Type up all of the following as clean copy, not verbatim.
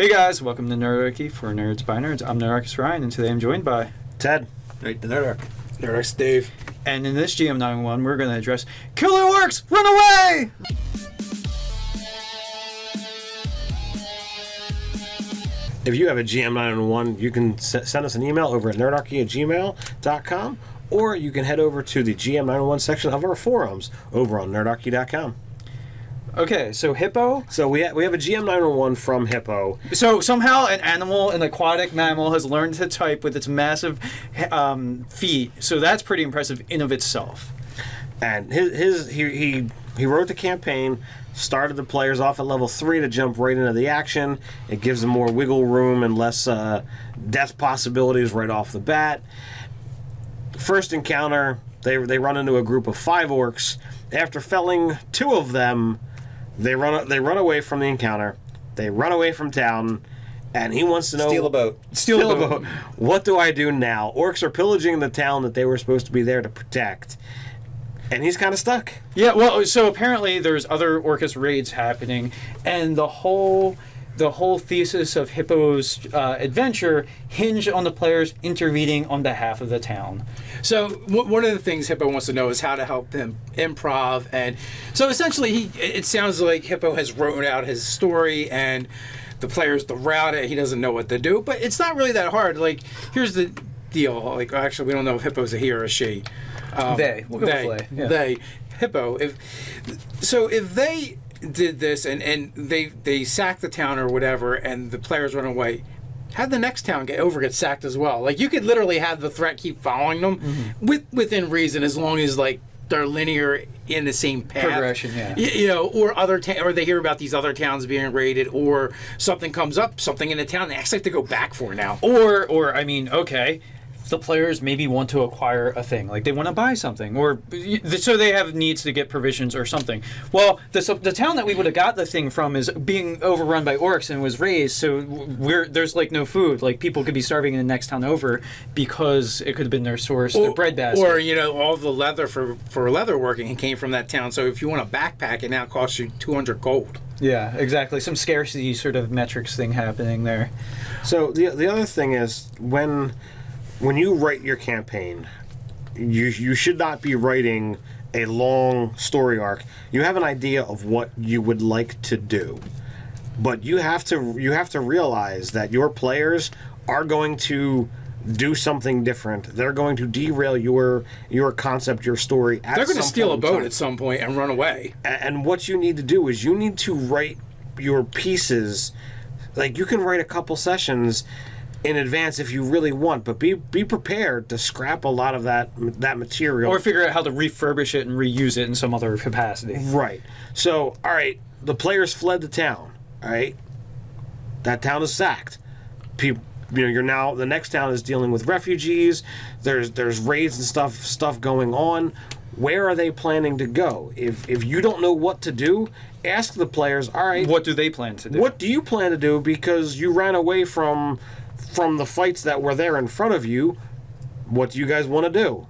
Hey guys, welcome to Nerdarchy for Nerds by Nerds. I'm Nerdarchy Ryan, and today I'm joined by Ted. Right, the Nerdarchy. Nerdarchy Dave. And in this GM 911, we're going to address Killer Orcs, run away! If you have a GM 911, you can send us an email over at nerdarchy@gmail.com, or you can head over to the GM 911 section of our forums over on nerdarchy.com. Okay, so Hippo. So we have a GM 911 from Hippo. So somehow an animal, an aquatic mammal, has learned to type with its massive feet. So that's pretty impressive in of itself. And he wrote the campaign, started the players off at level 3 to jump right into the action. It gives them more wiggle room and less death possibilities right off the bat. First encounter, they run into a group of 5 orcs. After felling 2 of them, they run away from the encounter. They run away from town, and he wants to know... Steal a boat. Steal a boat. What do I do now? Orcs are pillaging the town that they were supposed to be there to protect. And he's kind of stuck. Yeah, well, so apparently there's other Orcus raids happening, and the whole thesis of Hippo's adventure hinged on the players intervening on behalf of the town. So one of the things Hippo wants to know is how to help him improv, and so essentially it sounds like Hippo has written out his story and the players to route it. He doesn't know what to do, but it's not really that hard. Like, here's the deal. Like, actually, we don't know if Hippo's a he or a she. They. We'll go with they. Yeah. They. Hippo. If they did this and they sack the town or whatever, and the players run away, have the next town get sacked as well. Like, you could literally have the threat keep following them within reason, as long as like they're linear in the same path. Progression, yeah. You know, or or they hear about these other towns being raided, or something comes up, something in the town they actually have to go back for now. Or I mean, okay, the players maybe want to acquire a thing, like they want to buy something, or so they have needs to get provisions or something. Well, the town that we would have got the thing from is being overrun by orcs and was raised, so there's like no food. Like, people could be starving in the next town over because it could have been their source, the bread basket. Or, you know, all the leather for leather working came from that town. So if you want a backpack, it now costs you 200 gold. Yeah, exactly. Some scarcity sort of metrics thing happening there. So the other thing is, when you write your campaign, you should not be writing a long story arc. You have an idea of what you would like to do, but you have to realize that your players are going to do something different. They're going to derail your concept, your story. They're going to steal a boat at some point and run away. And what you need to do is you need to write your pieces. Like, you can write a couple sessions in advance if you really want, but be prepared to scrap a lot of that material, or figure out how to refurbish it and reuse it in some other capacity. Right. So, all right, the players fled the town. All right, that town is sacked. People, you're now, the next town is dealing with refugees. There's raids and stuff going on. Where are they planning to go? If you don't know what to do, ask the players. All right, what do they plan to do? What do you plan to do? Because you ran away from the fights that were there in front of you. What do you guys want to do?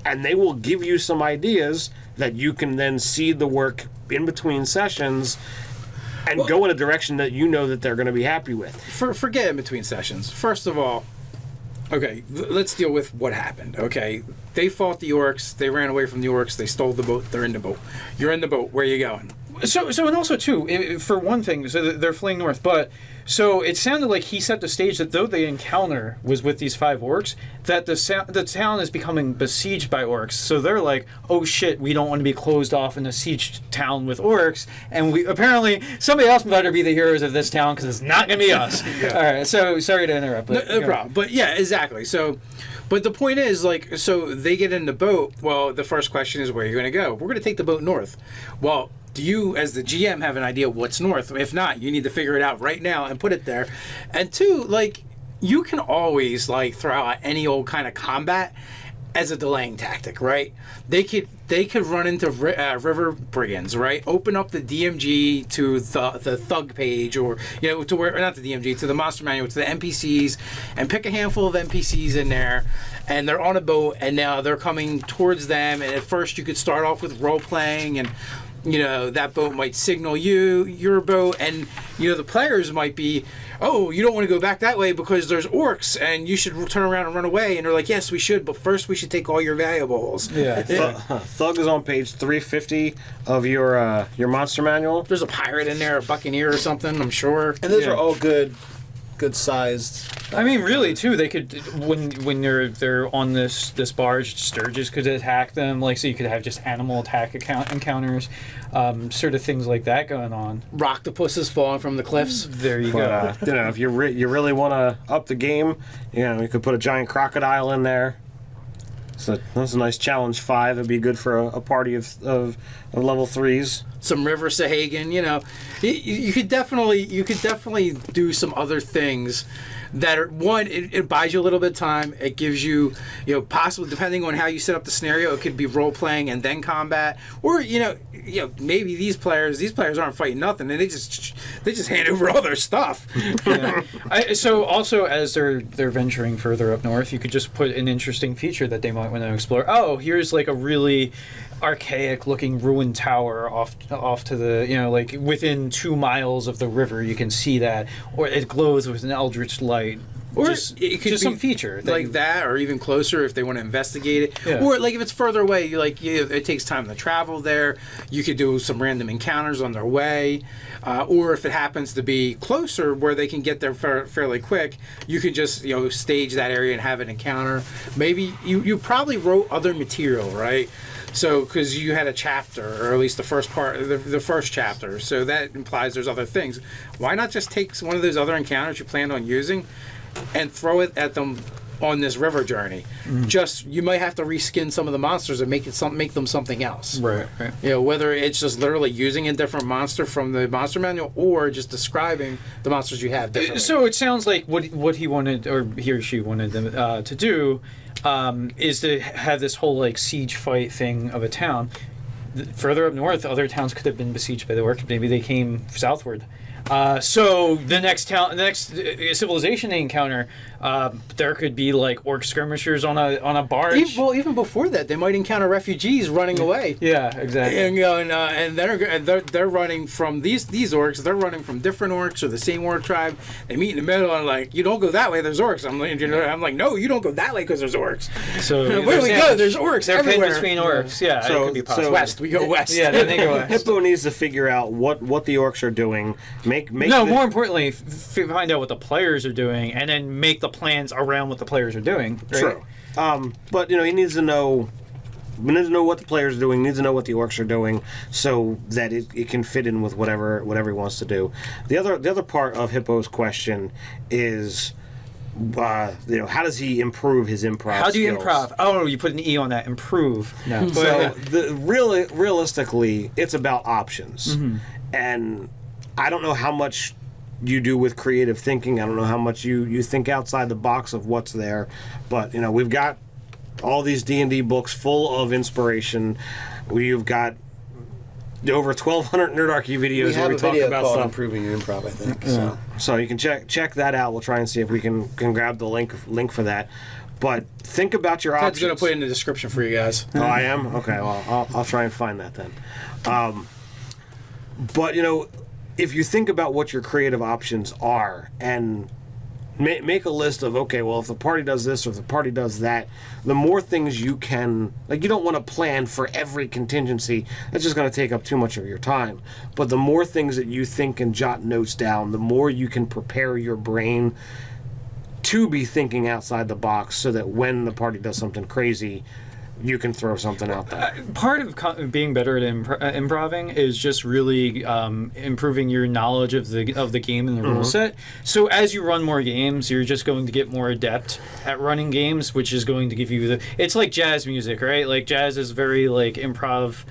And they will give you some ideas that you can then seed the work in between sessions and go in a direction that you know that they're going to be happy with. Forget in between sessions. First of all, okay, let's deal with what happened. Okay, they fought the orcs. They ran away from the orcs. They stole the boat. They're in the boat. You're in the boat. Where are you going? So and also too, for one thing, so they're fleeing north, but so it sounded like he set the stage that though the encounter was with these 5 orcs, that the town is becoming besieged by orcs. So they're like, oh shit, we don't want to be closed off in a sieged town with orcs, and we apparently somebody else better be the heroes of this town because it's not going to be us. Yeah. All right, so sorry to interrupt, but no problem. But yeah, exactly. So. But the point is, like, so they get in the boat. Well, the first question is, where are you going to go? We're going to take the boat north. Well, do you, as the GM, have an idea what's north? If not, you need to figure it out right now and put it there. And 2, like, you can always, like, throw out any old kind of combat as a delaying tactic, right? They could run into river brigands, right? Open up the DMG to the thug page, or to where, not the DMG, to the monster manual, to the NPCs, and pick a handful of NPCs in there, and they're on a boat, and now they're coming towards them. And at first, you could start off with role playing and that boat might signal your boat, and the players might be, oh, you don't want to go back that way because there's orcs and you should turn around and run away, and they're like, yes, we should, but first we should take all your valuables. Thug is on page 350 of your monster manual. There's a pirate in there, a buccaneer or something, I'm sure. And those are all good sized. I mean, really, too. They could when they're on this barge, Sturges could attack them. Like, so you could have just animal attack encounters, sort of things like that going on. Roctopuses falling from the cliffs. There you go. If you really want to up the game, you could put a giant crocodile in there. So that's a nice challenge 5. It'd be good for a party of level 3s. Some River Sahagan, you could definitely do some other things that are, one, it buys you a little bit of time. It gives you, possibly, depending on how you set up the scenario, it could be role playing and then combat, or maybe these players aren't fighting nothing and they just hand over all their stuff. So also, as they're venturing further up north, you could just put an interesting feature that they might want to explore. Oh, here's like a really archaic looking ruined tower off to the like within 2 miles of the river. You can see that, or it glows with an eldritch light, or it could be some feature like that, or even closer if they want to investigate it. Yeah. Or like if it's further away, it takes time to travel there. You could do some random encounters on their way, or if it happens to be closer where they can get there fairly quick, you could just stage that area and have an encounter. Maybe you probably wrote other material, right? So, because you had a chapter, or at least the first part, the first chapter, so that implies there's other things. Why not just take one of those other encounters you planned on using and throw it at them on this river journey? Just, you might have to reskin some of the monsters and make them something else. Right. Whether it's just literally using a different monster from the monster manual or just describing the monsters you have differently. So it sounds like what he wanted, or he or she wanted them to do, is to have this whole like siege fight thing of a town. Further up north, other towns could have been besieged by the orcs. Maybe they came southward. So the next civilization they encounter, there could be like orc skirmishers on a barge. Even before that, they might encounter refugees running away. Yeah, exactly. And they're running from these orcs. They're running from different orcs or the same orc tribe. They meet in the middle and like, you don't go that way. There's orcs. I'm like, no, you don't go that way because there's orcs. So where do we go? There's orcs everywhere. Between orcs. Yeah, so it could be possible. West. We go west. Yeah, then they go west. Hippo needs to figure out what the orcs are doing. More importantly, find out what the players are doing, and then make the plans around what the players are doing. Right? True. But he needs to know. We need to know what the players are doing. Needs to know what the orcs are doing, so that it can fit in with whatever he wants to do. The other part of Hippo's question is, how does he improve his improv? How do you skills? improv? Oh, you put an E on that. Improve. No. So realistically, it's about options, and I don't know how much you do with creative thinking. I don't know how much you think outside the box of what's there, but we've got all these D&D books full of inspiration. We've got over 1,200 Nerdarchy videos where we talk about stuff. Improving your improv, I think. So you can check that out. We'll try and see if we can grab the link for that. But think about your options. Ted's going to put it in the description for you guys. Oh, I am? Okay, well, I'll try and find that then. But if you think about what your creative options are and make a list of, okay, well, if the party does this or if the party does that, the more things you can, like, you don't want to plan for every contingency. That's just going to take up too much of your time. But the more things that you think and jot notes down, the more you can prepare your brain to be thinking outside the box, so that when the party does something crazy, you can throw something out there. Part of being better at improving is just really improving your knowledge of the game and the rule set. So as you run more games, you're just going to get more adept at running games, which is going to give you it's like jazz music, right? Like jazz is very like improv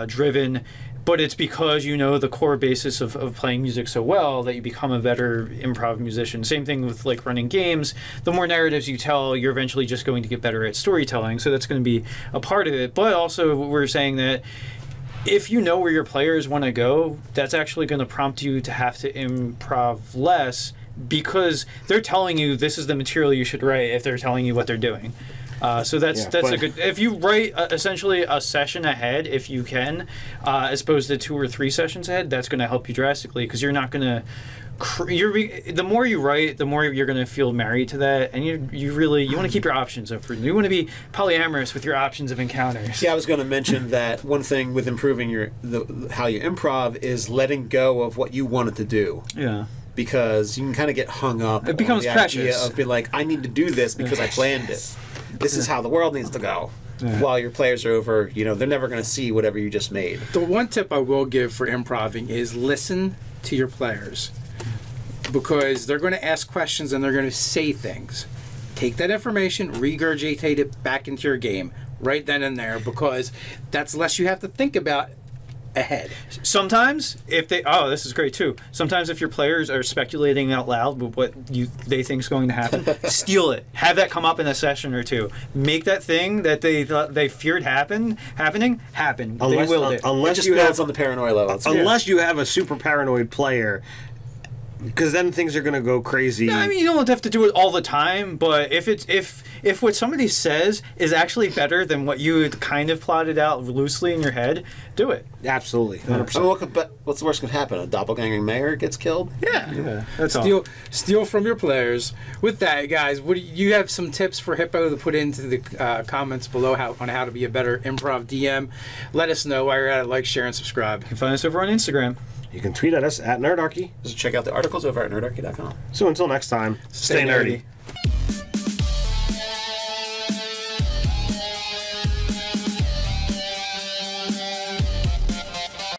driven. But it's because you know the core basis of playing music so well that you become a better improv musician. Same thing with like running games. The more narratives you tell, you're eventually just going to get better at storytelling. So that's going to be a part of it. But also we're saying that if you know where your players want to go, that's actually going to prompt you to have to improv less, because they're telling you this is the material you should write if they're telling you what they're doing. So that's Yeah, a but- good. If you write essentially a session ahead, if you can, as opposed to 2 or 3 sessions ahead, that's going to help you drastically because you're not going to. The more you write, the more you're going to feel married to that, and you want to keep your options open. You want to be polyamorous with your options of encounters. Yeah, I was going to mention that one thing with improving how you improv is letting go of what you wanted to do. Yeah. Because you can kind of get hung up. It becomes on the idea precious. of being like, I need to do this because I planned it. This is how the world needs to go. While your players are over, they're never going to see whatever you just made. The one tip I will give for improving is listen to your players, because they're going to ask questions and they're going to say things. Take that information, regurgitate it back into your game right then and there, because that's less you have to think about ahead. Sometimes, this is great too. Sometimes, if your players are speculating out loud with what they think is going to happen, steal it. Have that come up in a session or two. Make that thing that they thought they feared happening happen. They willed it. It Unless just you builds have, on the paranoia level. It's unless you have a super paranoid player, because then things are going to go crazy. I mean, you don't have to do it all the time, but if what somebody says is actually better than what you had kind of plotted out loosely in your head, do it. Absolutely. 100%. I mean, what's the worst could happen? A doppelganger mayor gets killed? Yeah, that's all. Steal from your players. With that, guys, you have some tips for Hippo to put into the comments below on how to be a better improv DM. Let us know while you're at it. Like, share, and subscribe. You can find us over on Instagram. You can tweet at us at Nerdarchy. Just check out the articles over at nerdarchy.com. So until next time, stay nerdy.